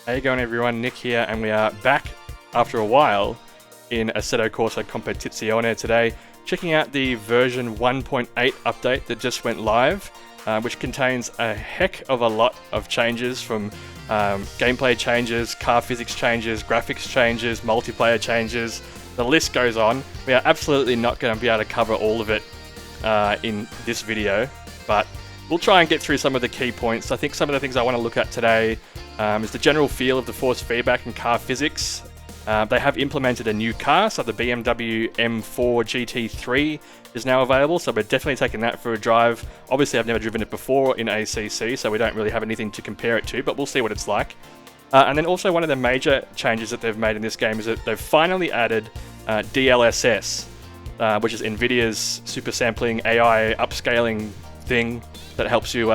How you going, everyone? Nick here, and we are back after a while in Assetto Corsa Competizione today, checking out the version 1.8 update that just went live, which contains a heck of a lot of changes from gameplay changes, car physics changes, graphics changes, multiplayer changes. The list goes on. We are absolutely not going to be able to cover all of it in this video, but we'll try and get through some of the key points. I think some of the things I want to look at today is the general feel of the force feedback and car physics. They have implemented a new car, so the BMW M4 GT3 is now available, so we're definitely taking that for a drive. Obviously I've never driven it before in ACC, so we don't really have anything to compare it to, but we'll see what it's like. And then also one of the major changes that they've made in this game is that they've finally added DLSS, which is NVidia's super sampling AI upscaling thing that helps you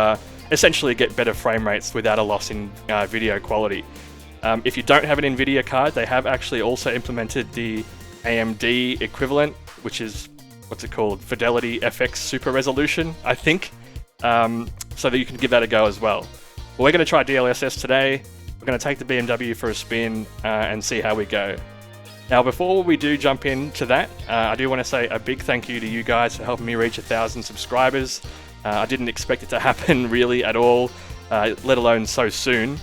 essentially get better frame rates without a loss in video quality. If you don't have an NVIDIA card, they have actually also implemented the AMD equivalent, which is, what's it called? Fidelity FX Super Resolution, I think, so that you can give that a go as well. But we're going to try DLSS today. We're going to take the BMW for a spin and see how we go. Now, before we do jump into that, I do want to say a big thank you to you guys for helping me reach 1,000 subscribers. I didn't expect it to happen really at all, let alone so soon.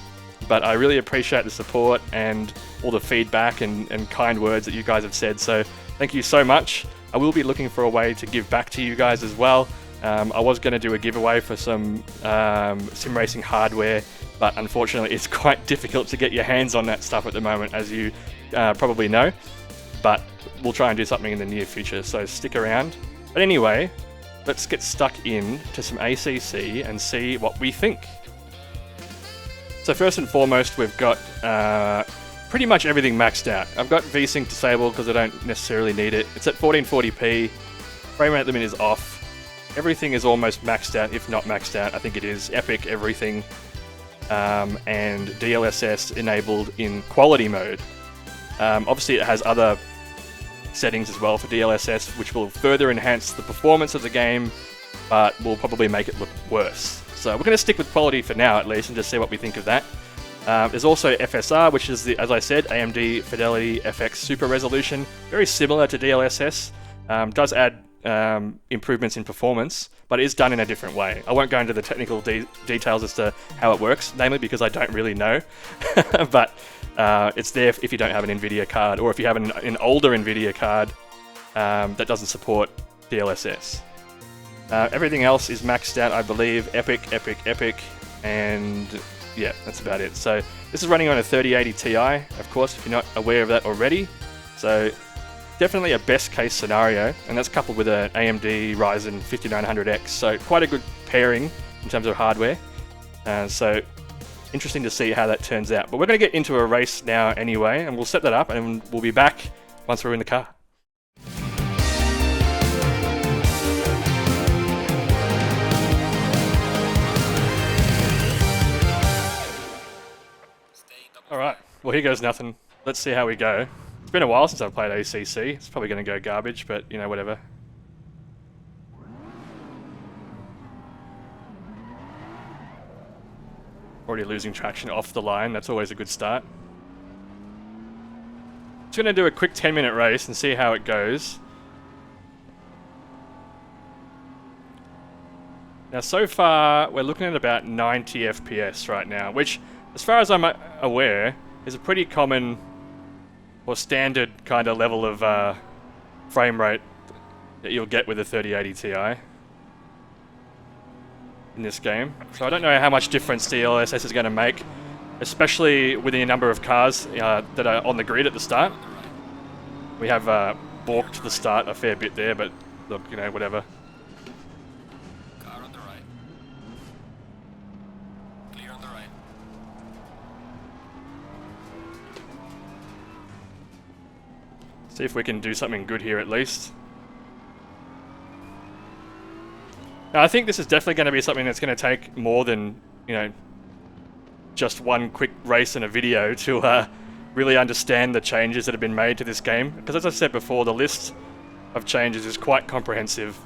But I really appreciate the support and all the feedback and kind words that you guys have said. So thank you so much. I will be looking for a way to give back to you guys as well. I was going to do a giveaway for some sim racing hardware, but unfortunately it's quite difficult to get your hands on that stuff at the moment, as you probably know. But we'll try and do something in the near future, so stick around. But anyway, let's get stuck in to some ACC and see what we think. So first and foremost, we've got pretty much everything maxed out. I've got VSync disabled because I don't necessarily need it. It's at 1440p, frame rate limit is off. Everything is almost maxed out, if not maxed out. I think it is. Epic everything. And DLSS enabled in quality mode. Obviously it has other settings as well for DLSS, which will further enhance the performance of the game, but will probably make it look worse. So we're going to stick with quality for now at least and just see what we think of that. There's also FSR, which is, as I said, AMD Fidelity FX Super Resolution. Very similar to DLSS. Does add improvements in performance, but it is done in a different way. I won't go into the technical details as to how it works, namely because I don't really know. But it's there if you don't have an NVIDIA card, or if you have an older NVIDIA card that doesn't support DLSS. Everything else is maxed out, I believe. Epic, and yeah, that's about it. So this is running on a 3080 Ti, of course, if you're not aware of that already. So definitely a best case scenario, and that's coupled with an AMD Ryzen 5900X. So quite a good pairing in terms of hardware. So interesting to see how that turns out. But we're going to get into a race now anyway, and we'll set that up, and we'll be back once we're in the car. Alright, well here goes nothing. Let's see how we go. It's been a while since I've played ACC. It's probably going to go garbage, but you know, whatever. Already losing traction off the line, that's always a good start. Just going to do a quick 10-minute race and see how it goes. Now so far, we're looking at about 90 FPS right now, which, as far as I'm aware, is a pretty common or standard kind of level of frame rate that you'll get with a 3080 Ti in this game. So I don't know how much difference DLSS is going to make, especially with the number of cars that are on the grid at the start. We have balked the start a fair bit there, but look, you know, whatever. See if we can do something good here at least. Now, I think this is definitely going to be something that's going to take more than, you know, just one quick race and a video to really understand the changes that have been made to this game. Because as I said before, the list of changes is quite comprehensive.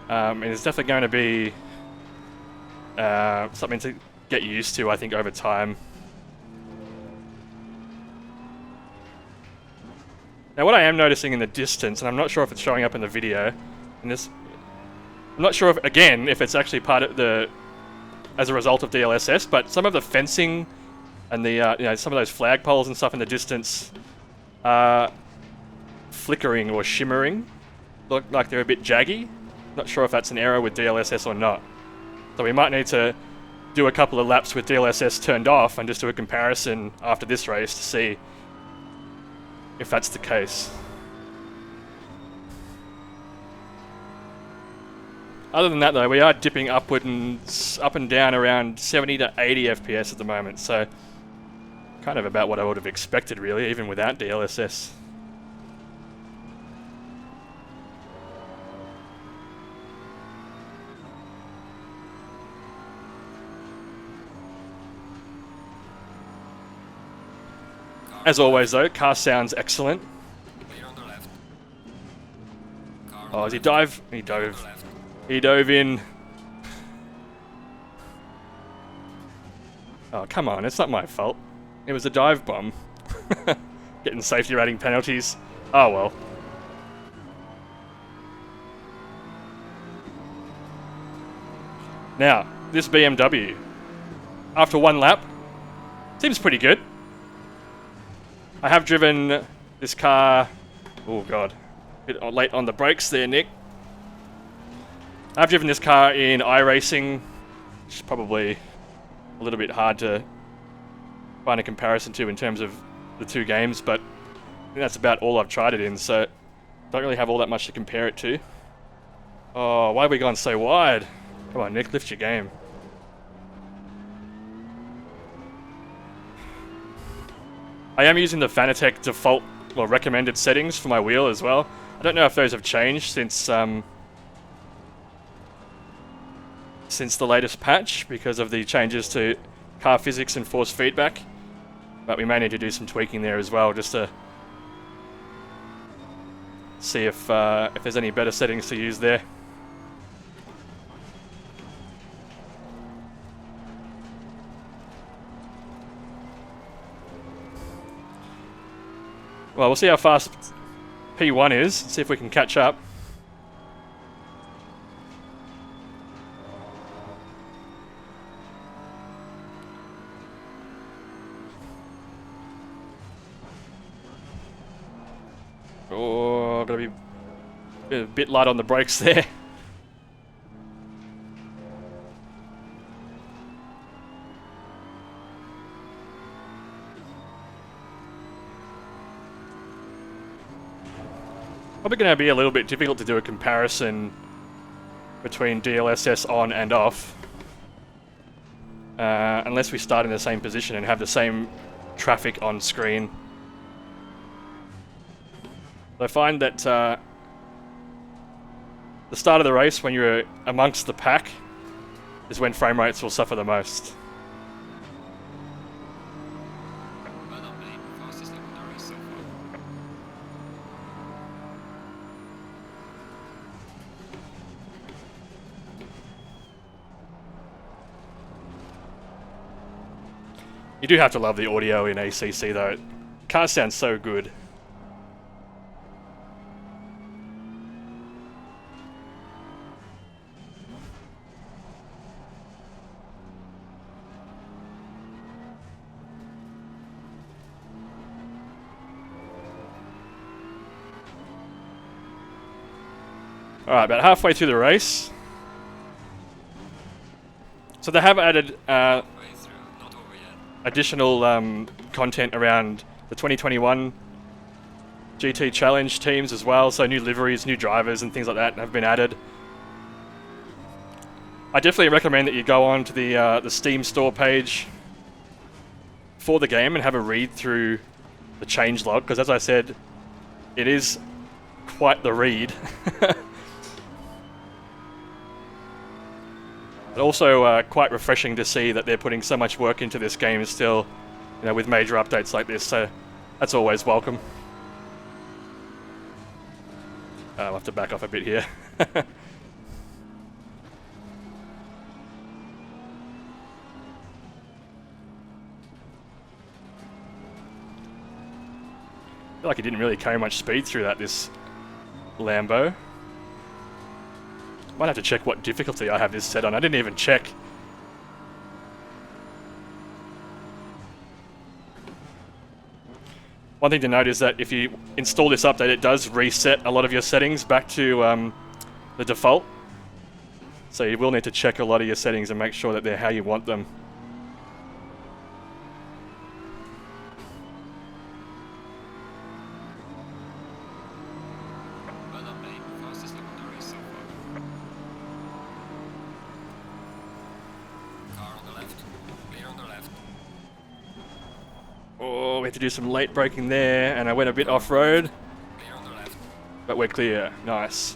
And it's definitely going to be something to get used to, I think, over time. Now what I am noticing in the distance, and I'm not sure if it's showing up in the video, and this, I'm not sure if, again, if it's actually part of the, as a result of DLSS, but some of the fencing and the, you know, some of those flagpoles and stuff in the distance are flickering or shimmering, look like they're a bit jaggy. Not sure if that's an error with DLSS or not. So we might need to do a couple of laps with DLSS turned off and just do a comparison after this race to see if that's the case. Other than that though, we are dipping upward and up and down around 70 to 80 FPS at the moment, so kind of about what I would have expected really, even without DLSS. As always though, car sounds excellent. Oh, does he dive? He dove. He dove in. Oh, come on, it's not my fault. It was a dive bomb. Getting safety rating penalties. Oh well. Now, this BMW, after one lap, seems pretty good. I have driven this car, oh god, a bit late on the brakes there, Nick. I've driven this car in iRacing, which is probably a little bit hard to find a comparison to in terms of the two games, but I think that's about all I've tried it in, so don't really have all that much to compare it to. Oh, why have we gone so wide? Come on, Nick, lift your game. I am using the Fanatec default, well, recommended settings for my wheel as well. I don't know if those have changed since the latest patch because of the changes to car physics and force feedback, but we may need to do some tweaking there as well just to see if there's any better settings to use there. Well, we'll see how fast P1 is, see if we can catch up. Oh, gotta be a bit light on the brakes there. Probably going to be a little bit difficult to do a comparison between DLSS on and off. Unless we start in the same position and have the same traffic on screen. I find that the start of the race, when you're amongst the pack, is when frame rates will suffer the most. You do have to love the audio in ACC though. Car sounds so good. Alright, about halfway through the race. So they have added additional content around the 2021 GT Challenge teams as well, so new liveries, new drivers and things like that have been added. I definitely recommend that you go on to the Steam store page for the game and have a read through the changelog, because as I said, it is quite the read. But also quite refreshing to see that they're putting so much work into this game still, you know, with major updates like this, so that's always welcome. I'll have to back off a bit here. feel like it didn't really carry much speed through that, this Lambo. Might have to check what difficulty I have this set on. I didn't even check. One thing to note is that if you install this update, it does reset a lot of your settings back to the default. So you will need to check a lot of your settings and make sure that they're how you want them. Oh, we had to do some late braking there, and I went a bit off-road. But we're clear. Nice.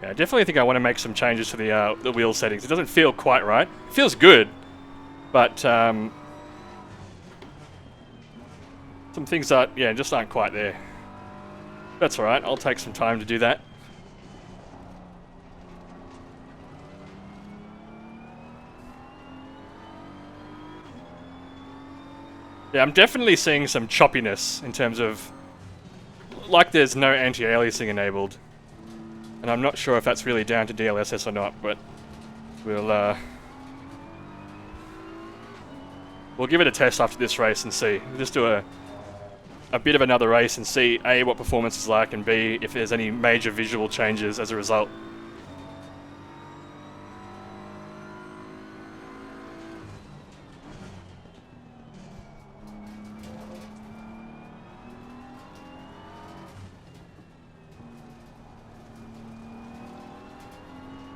Yeah, I definitely think I want to make some changes to the wheel settings. It doesn't feel quite right. It feels good, but some things just aren't quite there. That's alright, I'll take some time to do that. Yeah, I'm definitely seeing some choppiness in terms of, like, there's no anti-aliasing enabled. And I'm not sure if that's really down to DLSS or not, but we'll give it a test after this race and see. We'll just do a bit of another race and see A, what performance is like, and B, if there's any major visual changes as a result.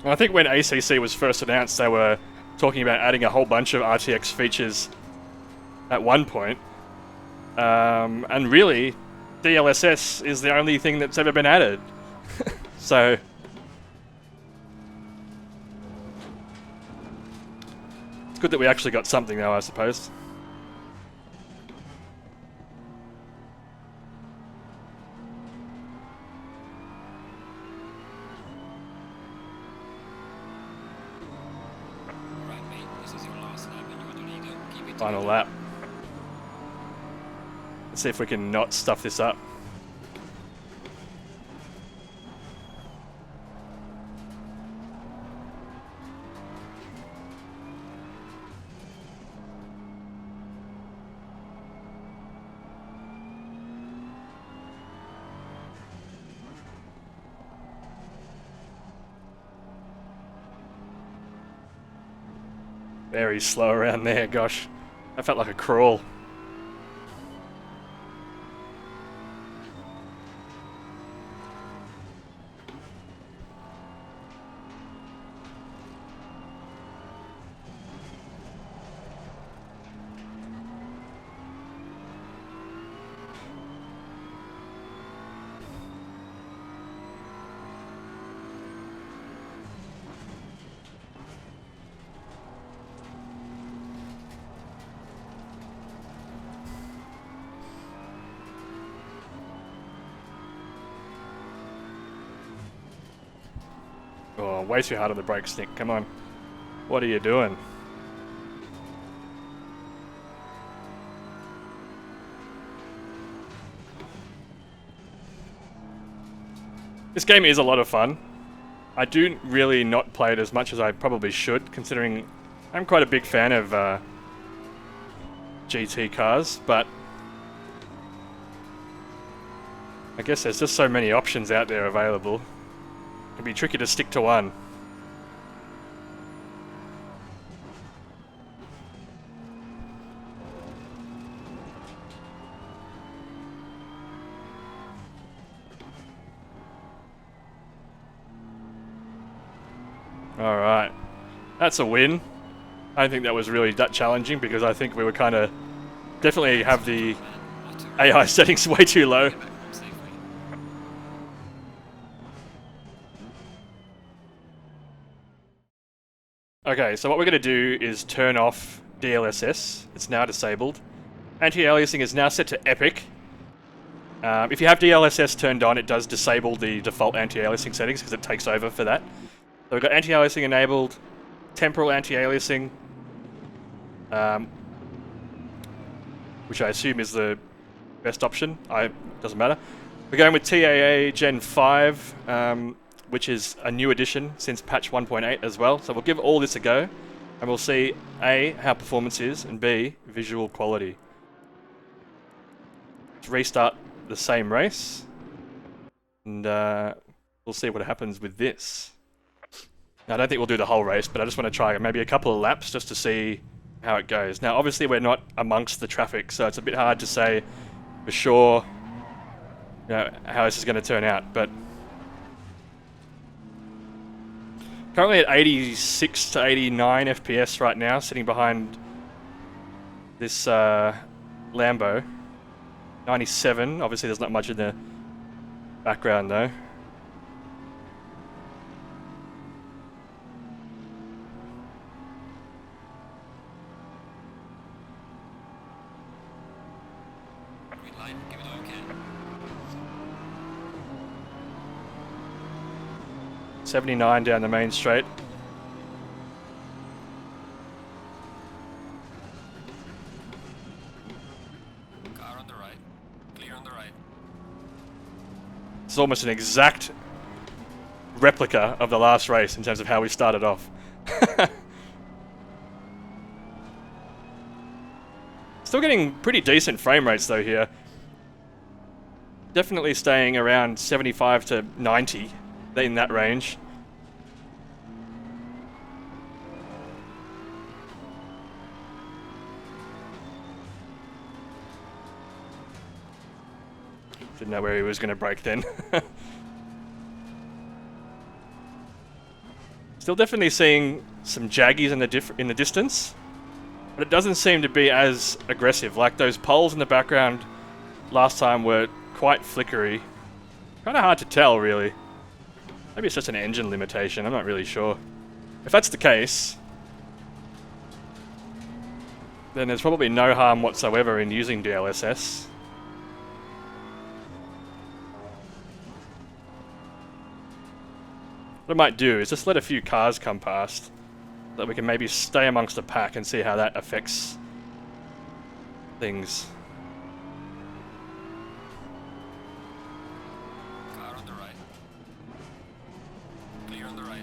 I think when ACC was first announced, they were talking about adding a whole bunch of RTX features at one point. And really, DLSS is the only thing that's ever been added. So it's good that we actually got something though, I suppose. Final lap. Let's see if we can not stuff this up. Very slow around there, gosh. That felt like a crawl. Oh, way too hard on the brakes, Nick. Come on. What are you doing? This game is a lot of fun. I do really not play it as much as I probably should, considering I'm quite a big fan of GT cars, but I guess there's just so many options out there available. It can be tricky to stick to one. Alright, that's a win. I don't think that was really that challenging because I think we were kind of definitely have the AI settings way too low. Okay, so what we're going to do is turn off DLSS. It's now disabled. Anti-aliasing is now set to epic. If you have DLSS turned on, it does disable the default anti-aliasing settings because it takes over for that. So we've got anti-aliasing enabled, temporal anti-aliasing, which I assume is the best option. Doesn't matter. We're going with TAA Gen 5, which is a new addition since patch 1.8 as well. So we'll give all this a go, and we'll see A, how performance is, and B, visual quality. Let's restart the same race, and we'll see what happens with this. Now, I don't think we'll do the whole race, but I just want to try maybe a couple of laps just to see how it goes. Now, obviously, we're not amongst the traffic, so it's a bit hard to say for sure, you know, how this is going to turn out. But currently at 86 to 89 FPS right now, sitting behind this Lambo. 97, obviously there's not much in the background though. Green light, give it okay. 79 down the main straight. It's almost an exact replica of the last race in terms of how we started off. Still getting pretty decent frame rates though here. Definitely staying around 75 to 90 in that range. Didn't know where he was going to brake then. Still definitely seeing some jaggies in the distance, but it doesn't seem to be as aggressive. Like those poles in the background last time were quite flickery. Kind of hard to tell, really. Maybe it's just an engine limitation, I'm not really sure. If that's the case, then there's probably no harm whatsoever in using DLSS. What I might do is just let a few cars come past, so that we can maybe stay amongst the pack and see how that affects things. Car on the right. Clear on the right.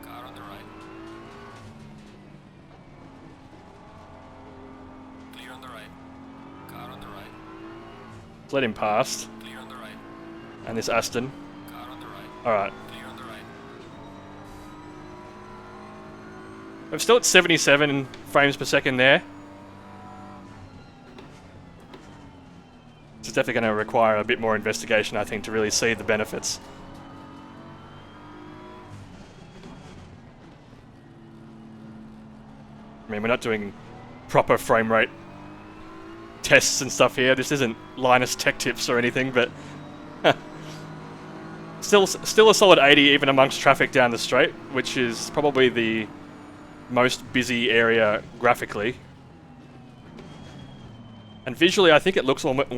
Car on the right. Clear on the right. Car on the right. Let's let him past. Clear on the right. And this Aston. Alright. I'm still at 77 frames per second there. This is definitely going to require a bit more investigation, I think, to really see the benefits. I mean, we're not doing proper frame rate tests and stuff here. This isn't Linus Tech Tips or anything, but Still a solid 80 even amongst traffic down the straight, which is probably the most busy area graphically. And visually, I think it looks almost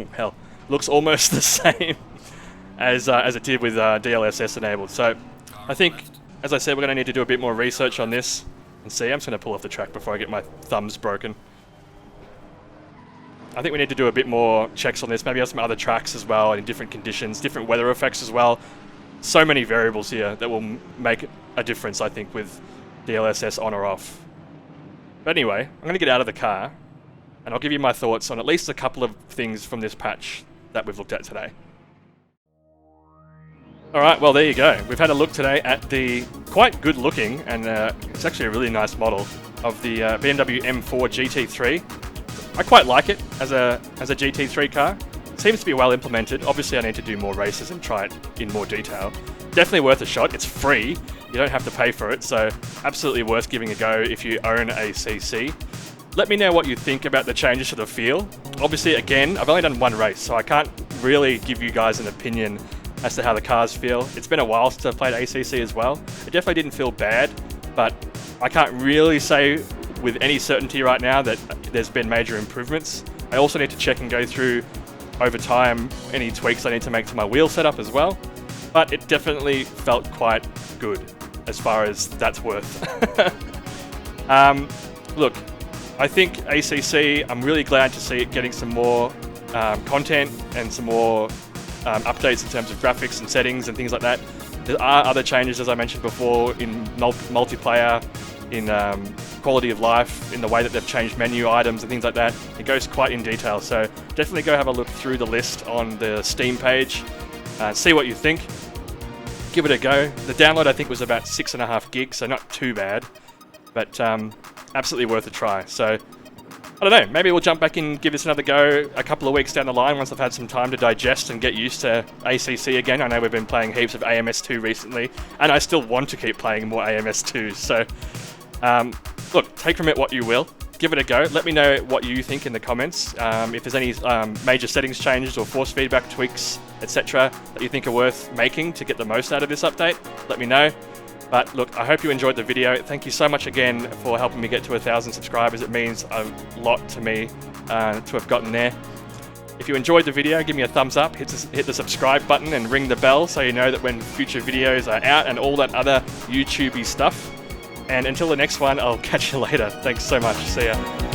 the same as it did with DLSS enabled. So I think, as I said, we're going to need to do a bit more research on this and see. I'm just going to pull off the track before I get my thumbs broken. I think we need to do a bit more checks on this, maybe on some other tracks as well, in different conditions, different weather effects as well. So many variables here that will make a difference, I think, with DLSS on or off. But anyway, I'm going to get out of the car, and I'll give you my thoughts on at least a couple of things from this patch that we've looked at today. Alright, well there you go. We've had a look today at the quite good looking, and it's actually a really nice model, of the BMW M4 GT3. I quite like it as a GT3 car. Seems to be well implemented. Obviously I need to do more races and try it in more detail. Definitely worth a shot. It's free. You don't have to pay for it, so absolutely worth giving a go if you own a CC. Let me know what you think about the changes to the feel. Obviously, again, I've only done one race, so I can't really give you guys an opinion as to how the cars feel. It's been a while since I've played ACC as well. It definitely didn't feel bad, but I can't really say with any certainty right now that there's been major improvements. I also need to check and go through over time any tweaks I need to make to my wheel setup as well. But it definitely felt quite good as far as that's worth. Look, I think ACC, I'm really glad to see it getting some more content and some more updates in terms of graphics and settings and things like that. There are other changes, as I mentioned before, in multiplayer, in quality of life, in the way that they've changed menu items and things like that. It goes quite in detail, so definitely go have a look through the list on the Steam page, see what you think. Give it a go. The download I think was about 6.5 gigs, so not too bad, but absolutely worth a try. So I don't know, maybe we'll jump back in, give this another go a couple of weeks down the line once I've had some time to digest and get used to ACC again. I know we've been playing heaps of AMS2 recently, and I still want to keep playing more AMS2, so look, take from it what you will. Give it a go. Let me know what you think in the comments. If there's any major settings changes or force feedback tweaks, etc. that you think are worth making to get the most out of this update, let me know. But look, I hope you enjoyed the video. Thank you so much again for helping me get to 1,000 subscribers. It means a lot to me to have gotten there. If you enjoyed the video, give me a thumbs up, hit the subscribe button and ring the bell so you know that when future videos are out and all that other YouTubey stuff. And until the next one, I'll catch you later. Thanks so much. See ya.